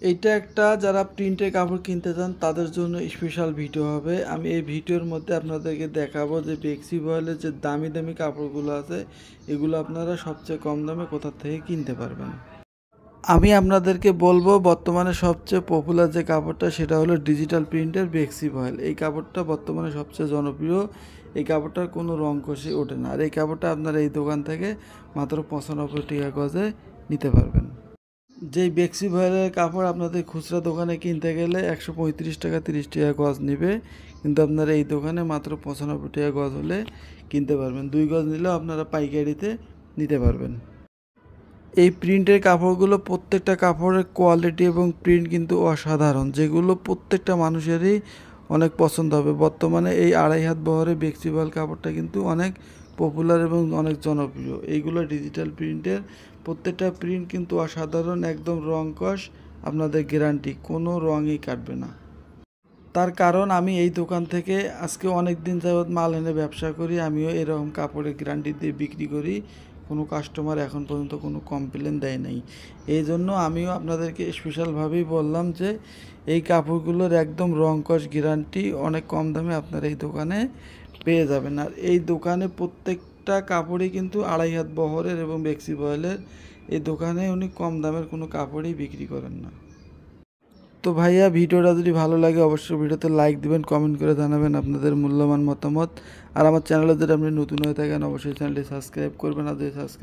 এইটা একটা যারা প্রিন্টের কাপড় কিনতে চান তাদের জন্য স্পেশাল ভিডিও হবে। আমি এই ভিডিওর মধ্যে আপনাদেরকে দেখাবো যে বেক্সি বয়েলের যে দামি দামি কাপড়গুলো আছে এগুলো আপনারা সবচেয়ে কম দামে কোথা থেকে কিনতে পারবেন। আমি আপনাদেরকে বলবো বর্তমানে সবচেয়ে পপুলার যে কাপড়টা সেটা হলো ডিজিটাল প্রিন্টের বেক্সি বয়েল। এই কাপড়টা বর্তমানে সবচেয়ে জনপ্রিয়। এই কাপড়টার কোনো রং কষে ওঠে না। আর এই কাপড়টা আপনারা এই দোকান থেকে মাত্র 95 টাকা গজে নিতে পারবেন। যেই বেক্সি ভয়েলের কাপড় আপনাদের খুচরা দোকানে কিনতে গেলে 135 টাকা 30 টাকা গজ নেবে, কিন্তু আপনারা এই দোকানে মাত্র 95 টাকা গজ হলে কিনতে পারবেন। 2 গজ নিলেও আপনারা পাইকারিতে নিতে পারবেন। এই প্রিন্টের কাপড়গুলো প্রত্যেকটা কাপড়ের কোয়ালিটি এবং প্রিন্ট কিন্তু অসাধারণ, যেগুলো প্রত্যেকটা মানুষেরই অনেক পছন্দ হবে। বর্তমানে এই 2.5 হাত বহরের বেক্সি ভয়েল কাপড়টা কিন্তু অনেক পপুলার এবং অনেক জনপ্রিয়। এইগুলো ডিজিটাল প্রিন্টের, প্রত্যেকটা প্রিন্ট কিন্তু অসাধারণ, একদম রং কস আপনাদের গ্যারান্টি, কোনো রঙই কাটবে না। তার কারণ আমি এই দোকান থেকে আজকে অনেক দিন যাবৎ মাল এনে ব্যবসা করি, আমিও এরকম কাপড়ের গ্যারান্টি দিয়ে বিক্রি করি। কোনো কাস্টমার এখন পর্যন্ত কোনো কমপ্লেন দেয় নাই। এই জন্য আমিও আপনাদেরকে স্পেশালভাবেই বললাম যে এই কাপড়গুলোর একদম রং কস গ্যারান্টি, অনেক কম দামে আপনারা এই দোকানে পেয়ে যাবেন। আর এই দোকানে প্রত্যেকটা কাপড়ই কিন্তু 2.5 হাত বহরের এবং বেক্সি বয়েলের। এই দোকানে উনি কম দামের কোনো কাপড়ই বিক্রি করেন না। তো ভাইয়া, ভিডিওটা যদি ভালো লাগে অবশ্যই ভিডিওতে লাইক দিবেন, কমেন্ট করে জানাবেন আপনাদের মূল্যবান মতামত। আর আমার চ্যানেলে যদি আপনি নতুন হয়ে থাকেন অবশ্যই চ্যানেলটি সাবস্ক্রাইব করবেন। আর যদি সাবস্ক্রাইব